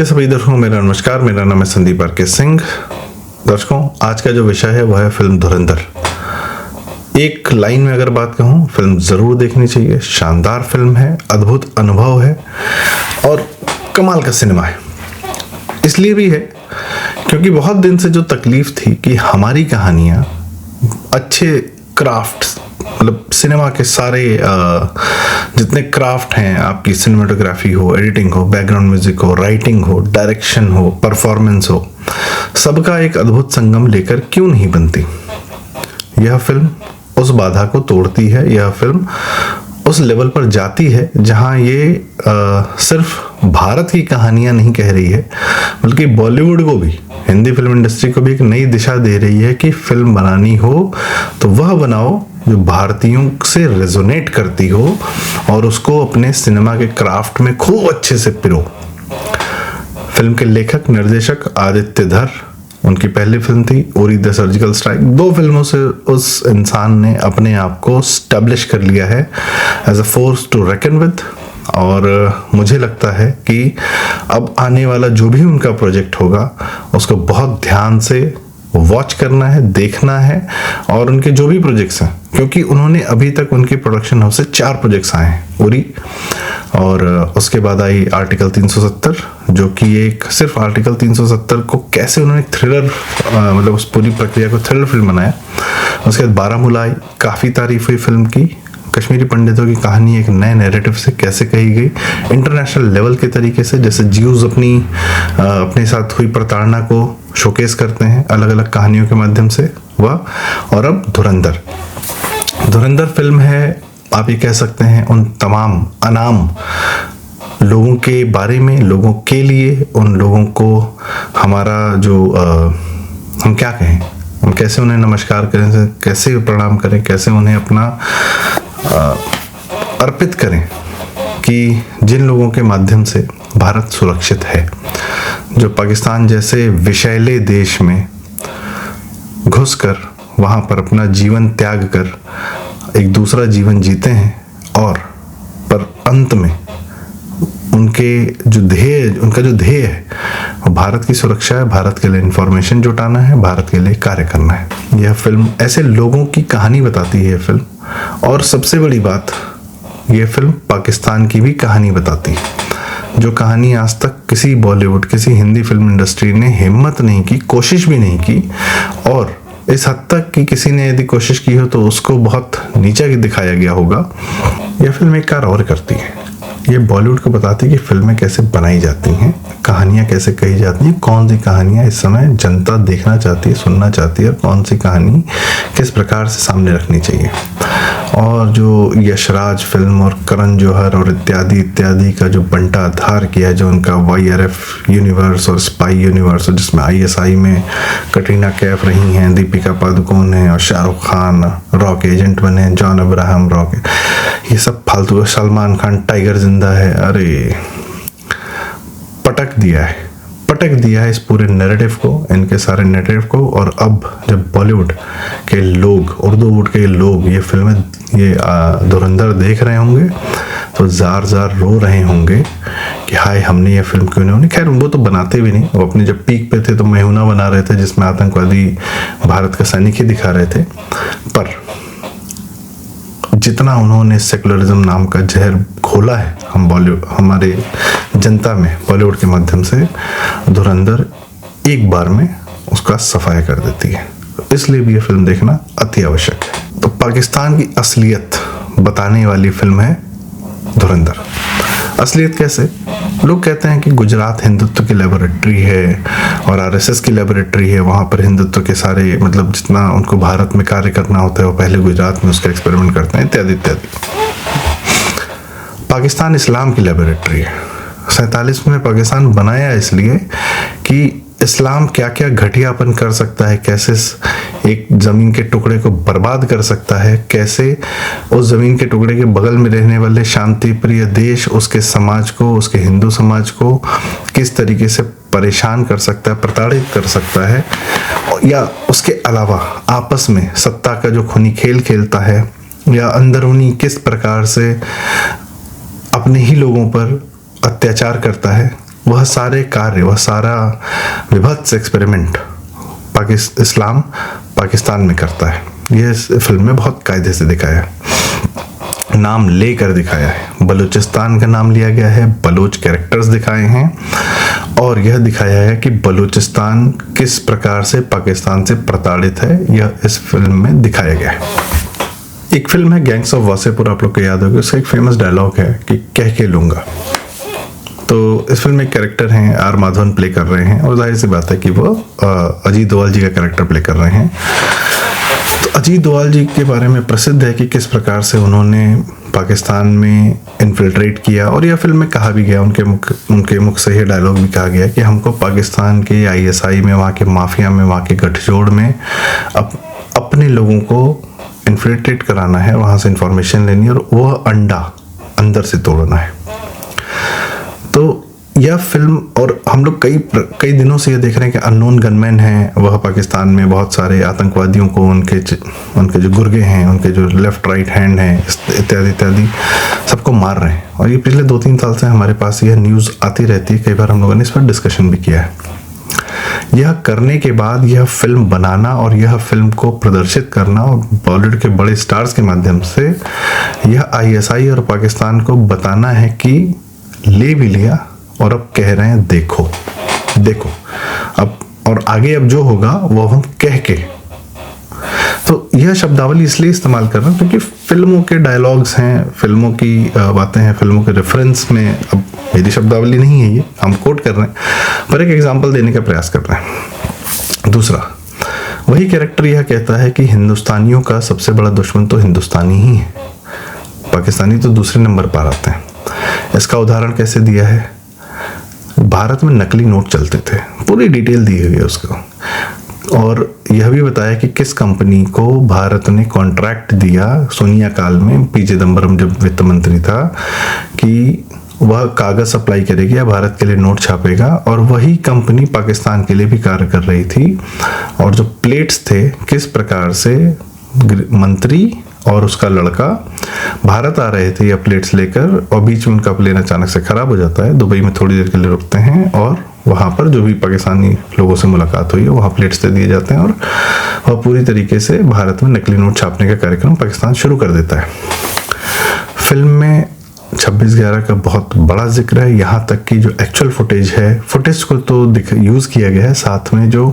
के सभी दर्शकों मेरा नमस्कार। मेरा नाम है संदीप आर.के. सिंह। दर्शकों, आज का जो विषय है वह है फिल्म धुरंधर। एक लाइन में अगर बात कहूँ, फिल्म ज़रूर देखनी चाहिए। शानदार फिल्म है, अद्भुत अनुभव है और कमाल का सिनेमा है। इसलिए भी है क्योंकि बहुत दिन से जो तकलीफ थी कि हमारी कहानियाँ अच्छे क्राफ्ट, मतलब सिनेमा के सारे जितने क्राफ्ट हैं, आपकी सिनेमाटोग्राफी हो, एडिटिंग हो, बैकग्राउंड म्यूजिक हो, राइटिंग हो, डायरेक्शन हो, परफॉर्मेंस हो, सबका एक अद्भुत संगम लेकर क्यों नहीं बनती। यह फिल्म उस बाधा को तोड़ती है। यह फिल्म उस लेवल पर जाती है जहां ये सिर्फ भारत की कहानियां नहीं कह रही है, बल्कि बॉलीवुड को भी, हिंदी फिल्म इंडस्ट्री को भी एक नई दिशा दे रही है कि फिल्म बनानी हो तो वह बनाओ जो भारतीयों से रेजोनेट करती हो और उसको अपने सिनेमा के क्राफ्ट में खूब अच्छे से पिरो। फिल्म के लेखक निर्देशक आदित्य धर, उनकी पहली फिल्म थी उरी द सर्जिकल स्ट्राइक। 2 फिल्मों से उस इंसान ने अपने आप को स्टैब्लिश कर लिया है as a force to reckon with. और मुझे लगता है कि अब आने वाला जो भी उनका प्रोजेक्ट होगा उसको बहुत ध्यान से वॉच करना है, देखना है। और उनके जो भी प्रोजेक्ट्स हैं, क्योंकि उन्होंने अभी तक उनके प्रोडक्शन हाउस से 4 प्रोजेक्ट्स आए हैं, उरी, और उसके बाद आई आर्टिकल 370, जो कि एक सिर्फ आर्टिकल 370 को कैसे उन्होंने थ्रिलर, मतलब उस पूरी प्रक्रिया को थ्रिलर फिल्म बनाया। उसके बाद बारामूला आई, काफ़ी तारीफ हुई फिल्म की। कश्मीरी पंडितों की कहानी एक नए नैरेटिव से कैसे कही गई, इंटरनेशनल लेवल के तरीके से, जैसे ज्यूज अपने साथ हुई प्रताड़ना को शोकेस करते हैं अलग अलग कहानियों के माध्यम से, वह। और अब धुरंधर फिल्म है, आप ये कह सकते हैं, उन तमाम अनाम लोगों के बारे में, लोगों के लिए, उन लोगों को हमारा जो हम क्या कहें, हम कैसे उन्हें नमस्कार करें, कैसे प्रणाम करें, कैसे उन्हें अपना अर्पित करें कि जिन लोगों के माध्यम से भारत सुरक्षित है, जो पाकिस्तान जैसे विषैले देश में घुसकर वहाँ पर अपना जीवन त्याग कर एक दूसरा जीवन जीते हैं, और पर अंत में उनका जो ध्येय है वो भारत की सुरक्षा है, भारत के लिए इंफॉर्मेशन जुटाना है, भारत के लिए कार्य करना है। यह फिल्म ऐसे लोगों की कहानी बताती है फिल्म, और सबसे बड़ी बात, यह फिल्म पाकिस्तान की भी कहानी बताती है, जो कहानी आज तक किसी बॉलीवुड, किसी हिंदी फिल्म इंडस्ट्री ने हिम्मत नहीं की, कोशिश भी नहीं की। और इस हद तक कि किसी ने यदि कोशिश की हो तो उसको बहुत नीचा दिखाया गया होगा। यह फिल्म एक कार्य और करती है, ये बॉलीवुड को बताती है कि फिल्में कैसे बनाई जाती हैं, कहानियाँ कैसे कही जाती हैं, कौन सी कहानियाँ इस समय जनता देखना चाहती है, सुनना चाहती है, और कौन सी कहानी किस प्रकार से सामने रखनी चाहिए। और जो यशराज फिल्म और करण जौहर और इत्यादि का जो बंटाधार किया है, जो उनका YRF यूनिवर्स और स्पाई यूनिवर्स, जिसमें ISI में कटरीना कैफ रही हैं, दीपिका पादुकोण है, और शाहरुख खान रॉक एजेंट बने, जॉन अब्राहम रॉक, ये सब फालतू। सलमान खान टाइगर जिंदा है, अरे पटक दिया है इस पूरे नैरेटिव को, इनके सारे नैरेटिव को। और अब जब बॉलीवुड के लोग, उर्दू के लोग ये फिल्में, ये धुरंधर देख रहे होंगे तो जार रो रहे होंगे कि हाय, हमने ये फिल्म क्यों नहीं। खैर, वो तो बनाते भी नहीं, वो अपने जब पीक पे थे तो मैहूना बना रहे थे, जिसमें आतंकवादी भारत का सैनिक ही दिखा रहे थे। पर जितना उन्होंने सेकुलरिज्म नाम का जहर घोला है हमारे जनता में बॉलीवुड के माध्यम से, धुरंधर एक बार में उसका सफाया कर देती है। इसलिए भी ये फिल्म देखना अति आवश्यक है। तो पाकिस्तान की असलियत बताने वाली फिल्म है धुरंधर। असलियत कैसे? लोग कहते हैं कि गुजरात हिंदुत्व की लेबोरेटरी है और RSS की लेबोरेटरी है, वहाँ पर हिंदुत्व के सारे, मतलब जितना उनको भारत में कार्य करना होता है वो पहले गुजरात में उसका एक्सपेरिमेंट करते हैं, इत्यादि इत्यादि। पाकिस्तान इस्लाम की लेबोरेटरी है। 47 में पाकिस्तान बनाया इसलिए कि इस्लाम क्या क्या घटियापन कर सकता है, कैसे एक ज़मीन के टुकड़े को बर्बाद कर सकता है, कैसे उस ज़मीन के टुकड़े के बगल में रहने वाले शांति प्रिय देश उसके समाज को, उसके हिंदू समाज को किस तरीके से परेशान कर सकता है, प्रताड़ित कर सकता है, या उसके अलावा आपस में सत्ता का जो खूनी खेल खेलता है, या अंदरूनी किस प्रकार से अपने ही लोगों पर अत्याचार करता है। वह सारे कार्य, वह सारा विभत्स एक्सपेरिमेंट इस्लाम पाकिस्तान में करता है। यह इस फिल्म में बहुत कायदे से दिखाया है, नाम लेकर दिखाया है। बलूचिस्तान का नाम लिया गया है, बलोच कैरेक्टर्स दिखाए हैं और यह दिखाया है कि बलूचिस्तान किस प्रकार से पाकिस्तान से प्रताड़ित है, यह इस फिल्म में दिखाया गया है। एक फिल्म है गैंग्स ऑफ वासेपुर, आप लोग को याद होगा, उसका एक फेमस डायलॉग है कि कह के लूंगा। तो इस फिल्म में कैरेक्टर हैं आर माधवन प्ले कर रहे हैं और जाहिर सी बात है कि वो अजीत दोवाल जी का कैरेक्टर प्ले कर रहे हैं। तो अजीत दोवाल जी के बारे में प्रसिद्ध है कि किस प्रकार से उन्होंने पाकिस्तान में इन्फिल्ट्रेट किया और यह फिल्म में कहा भी गया, उनके मुख से यह डायलॉग भी कहा गया कि हमको पाकिस्तान के ISI में, वहाँ के माफिया में, वहाँ के गठजोड़ में अपने लोगों को इन्फिल्ट्रेट कराना है, वहाँ से इंफॉर्मेशन लेनी है और वह अंडा अंदर से तोड़ना है। तो यह फिल्म, और हम लोग कई दिनों से ये देख रहे हैं कि अननोन गनमैन हैं, वह पाकिस्तान में बहुत सारे आतंकवादियों को उनके जो गुर्गे हैं, उनके जो लेफ्ट राइट हैंड हैं, इत्यादि इत्यादि सबको मार रहे हैं। और ये पिछले 2-3 साल से हमारे पास यह न्यूज़ आती रहती है, कई बार हम लोगों ने इस पर डिस्कशन भी किया है। यह करने के बाद यह फिल्म बनाना और यह फिल्म को प्रदर्शित करना और बॉलीवुड के बड़े स्टार्स के माध्यम से यह ISI और पाकिस्तान को बताना है कि ले भी लिया और अब कह रहे हैं देखो देखो अब, और आगे अब जो होगा वो हम कह के। तो यह शब्दावली इसलिए इस्तेमाल कर रहे हैं क्योंकि फिल्मों के डायलॉग्स हैं, फिल्मों की बातें हैं, फिल्मों के रेफरेंस में, अब मेरी शब्दावली नहीं है, ये हम कोट कर रहे हैं पर एक एग्जांपल देने का प्रयास कर रहे हैं। दूसरा, वही कैरेक्टर यह कहता है कि हिंदुस्तानियों का सबसे बड़ा दुश्मन तो हिंदुस्तानी ही है, पाकिस्तानी तो दूसरे नंबर पर आते हैं। इसका उदाहरण कैसे दिया है, भारत में नकली नोट चलते थे, पूरी डिटेल दी हुई है उसको, और यह भी बताया कि किस कंपनी को भारत ने कॉन्ट्रैक्ट दिया सोनिया काल में, पी चिदम्बरम जब वित्त मंत्री था, कि वह कागज सप्लाई करेगी या भारत के लिए नोट छापेगा, और वही कंपनी पाकिस्तान के लिए भी कार्य कर रही थी। और जो प्लेट्स थे, किस प्रकार से मंत्री और उसका लड़का भारत आ रहे थे या प्लेट्स लेकर, और बीच में उनका प्लेन अचानक से खराब हो जाता है, दुबई में थोड़ी देर के लिए रुकते हैं और वहाँ पर जो भी पाकिस्तानी लोगों से मुलाकात हुई है वहाँ प्लेट्स दे दिए जाते हैं और वह पूरी तरीके से भारत में नकली नोट छापने का कार्यक्रम पाकिस्तान शुरू कर देता है। फिल्म में 26/11 का बहुत बड़ा जिक्र है, यहाँ तक कि जो एक्चुअल फुटेज है, फुटेज को तो यूज़ किया गया है, साथ में जो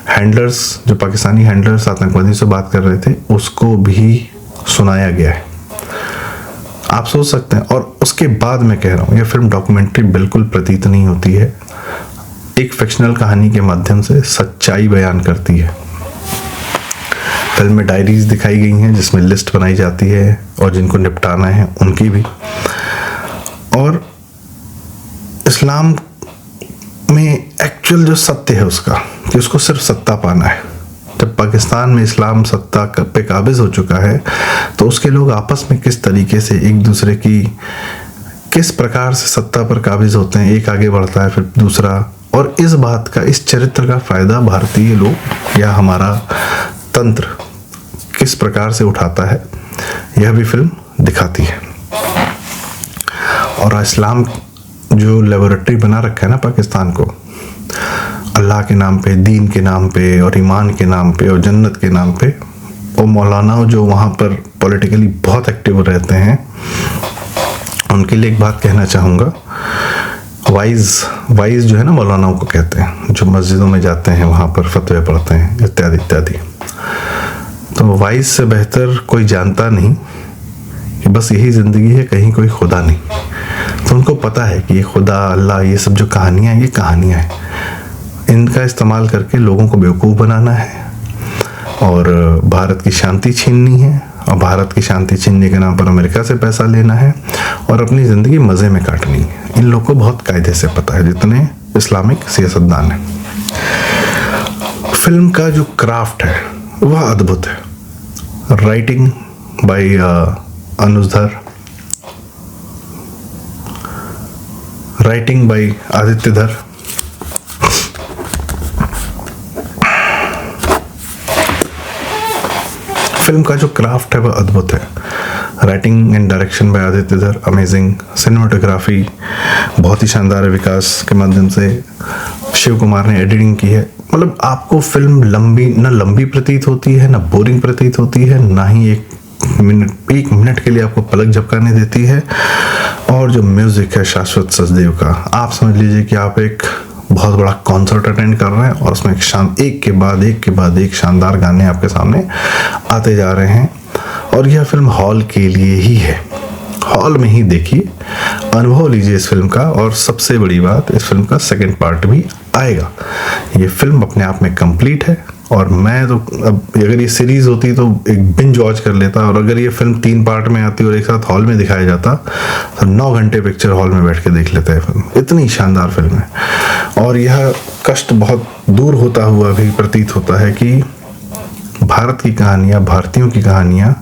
हैंडलर्स, जो पाकिस्तानी हैंडलर्स आतंकवादी से बात कर रहे थे उसको भी सुनाया गया है। आप सोच सकते हैं, और उसके बाद मैं कह रहा हूँ यह फिल्म डॉक्यूमेंट्री बिल्कुल प्रतीत नहीं होती है, एक फिक्शनल कहानी के माध्यम से सच्चाई बयान करती है। फिल्म में डायरीज दिखाई गई हैं जिसमें लिस्ट बनाई जाती है और जिनको निपटाना है उनकी भी। और इस्लाम में एक्चुअल जो सत्य है उसका, कि उसको सिर्फ सत्ता पाना है। जब पाकिस्तान में इस्लाम सत्ता पे काबिज हो चुका है तो उसके लोग आपस में किस तरीके से एक दूसरे की, किस प्रकार से सत्ता पर काबिज होते हैं, एक आगे बढ़ता है फिर दूसरा, और इस बात का, इस चरित्र का फायदा भारतीय लोग या हमारा तंत्र किस प्रकार से उठाता है, यह भी फिल्म दिखाती है। और इस्लाम जो लेबोरेटरी बना रखा है ना पाकिस्तान को, अल्लाह के नाम पे, दीन के नाम पे और ईमान के नाम पे और जन्नत के नाम पे, वो मौलाना जो वहाँ पर पॉलिटिकली बहुत एक्टिव रहते हैं, उनके लिए एक बात कहना चाहूँगा। वाइज जो है ना, मौलानाओं को कहते हैं, जो मस्जिदों में जाते हैं, वहाँ पर फतवे पढ़ते हैं इत्यादि इत्यादि। तो वाइज से बेहतर कोई जानता नहीं कि बस यही ज़िंदगी है, कहीं कोई खुदा नहीं। तो उनको पता है कि ये खुदा, अल्लाह, ये सब जो कहानियाँ हैं, ये कहानियाँ हैं, इनका इस्तेमाल करके लोगों को बेवकूफ़ बनाना है और भारत की शांति छीननी है, और भारत की शांति छीनने के नाम पर अमेरिका से पैसा लेना है और अपनी ज़िंदगी मज़े में काटनी है। इन लोगों को बहुत कायदे से पता है, जितने इस्लामिक सियासतदान हैं। फिल्म का जो क्राफ्ट है वह अद्भुत है। Writing by अनुजधर, writing by आदित्यधर, film का जो क्राफ्ट है वह अद्भुत है। Writing and direction by Aditya धर, अमेजिंग। सिनेमाटोग्राफी बहुत ही शानदार है, विकास के माध्यम से शिव कुमार ने एडिटिंग की है। मतलब आपको फिल्म लंबी प्रतीत होती है, ना बोरिंग प्रतीत होती है, ना ही एक मिनट के लिए आपको पलक झपकाने देती है। और जो म्यूजिक है शाश्वत सचदेव का, आप समझ लीजिए कि आप एक बहुत बड़ा कॉन्सर्ट अटेंड कर रहे हैं और उसमें एक के बाद एक शानदार गाने आपके सामने आते जा रहे हैं। और यह फिल्म हॉल के लिए ही है, हॉल में ही देखिए, अनुभव लीजिए इस फिल्म का। और सबसे बड़ी बात, इस फिल्म का सेकंड पार्ट भी आएगा। ये फिल्म अपने आप में कंप्लीट है और मैं तो अब अगर ये सीरीज होती तो एक बिंज वॉच कर लेता, और अगर ये फिल्म 3 पार्ट में आती और एक साथ हॉल में दिखाया जाता तो 9 घंटे पिक्चर हॉल में बैठ के देख लेते हैं फिल्म। इतनी शानदार फिल्म है। और यह कष्ट बहुत दूर होता हुआ भी प्रतीत होता है कि भारत की कहानियाँ, भारतीयों की कहानियाँ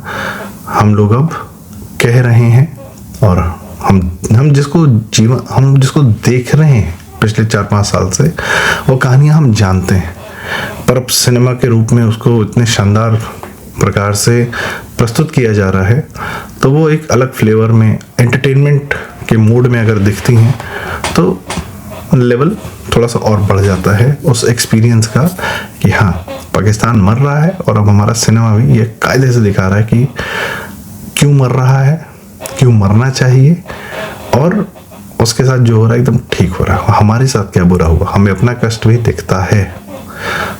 हम लोग अब कह रहे हैं, और हम जिसको देख रहे हैं पिछले 4-5 साल से, वो कहानियाँ हम जानते हैं, पर अब सिनेमा के रूप में उसको इतने शानदार प्रकार से प्रस्तुत किया जा रहा है, तो वो एक अलग फ्लेवर में एंटरटेनमेंट के मूड में अगर दिखती हैं तो लेवल थोड़ा सा और बढ़ जाता है उस एक्सपीरियंस का, कि हाँ पाकिस्तान मर रहा है और अब हमारा सिनेमा भी ये कायदे से दिखा रहा है कि क्यों मर रहा है, क्यों मरना चाहिए, और उसके साथ जो हो रहा है एकदम ठीक हो रहा है। हमारे साथ क्या बुरा हुआ, हमें अपना कष्ट भी दिखता है।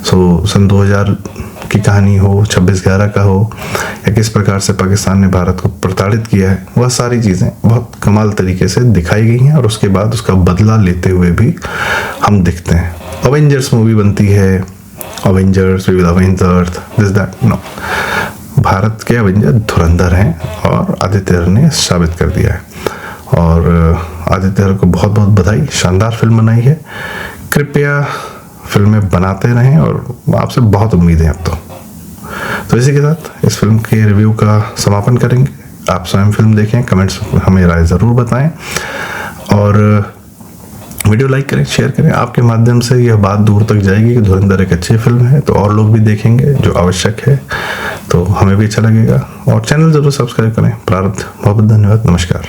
सन 2000 की कहानी हो, 26/11 का हो, या किस प्रकार से पाकिस्तान ने भारत को प्रताड़ित किया है, वह सारी चीज़ें बहुत कमाल तरीके से दिखाई गई हैं। और उसके बाद उसका बदला लेते हुए भी हम दिखते हैं। अवेंजर्स मूवी बनती है, Avengers we will avenge the earth, this that, no, Bharat के अवेंजर धुरंधर हैं और आदित्य धर ने साबित कर दिया है। और आदित्य धर को बहुत बहुत बधाई, शानदार फिल्म बनाई है। कृपया फिल्में बनाते रहें और आपसे बहुत उम्मीद है अब तो इसी के साथ इस फिल्म के रिव्यू का समापन करेंगे। आप स्वयं फिल्म देखें, कमेंट्स में हमें राय ज़रूर बताएं, और वीडियो लाइक करें, शेयर करें। आपके माध्यम से यह बात दूर तक जाएगी कि धुरंधर एक अच्छी फिल्म है, तो और लोग भी देखेंगे, जो आवश्यक है, तो हमें भी अच्छा लगेगा। और चैनल ज़रूर सब्सक्राइब करें। प्रारब्ध। बहुत बहुत धन्यवाद। नमस्कार।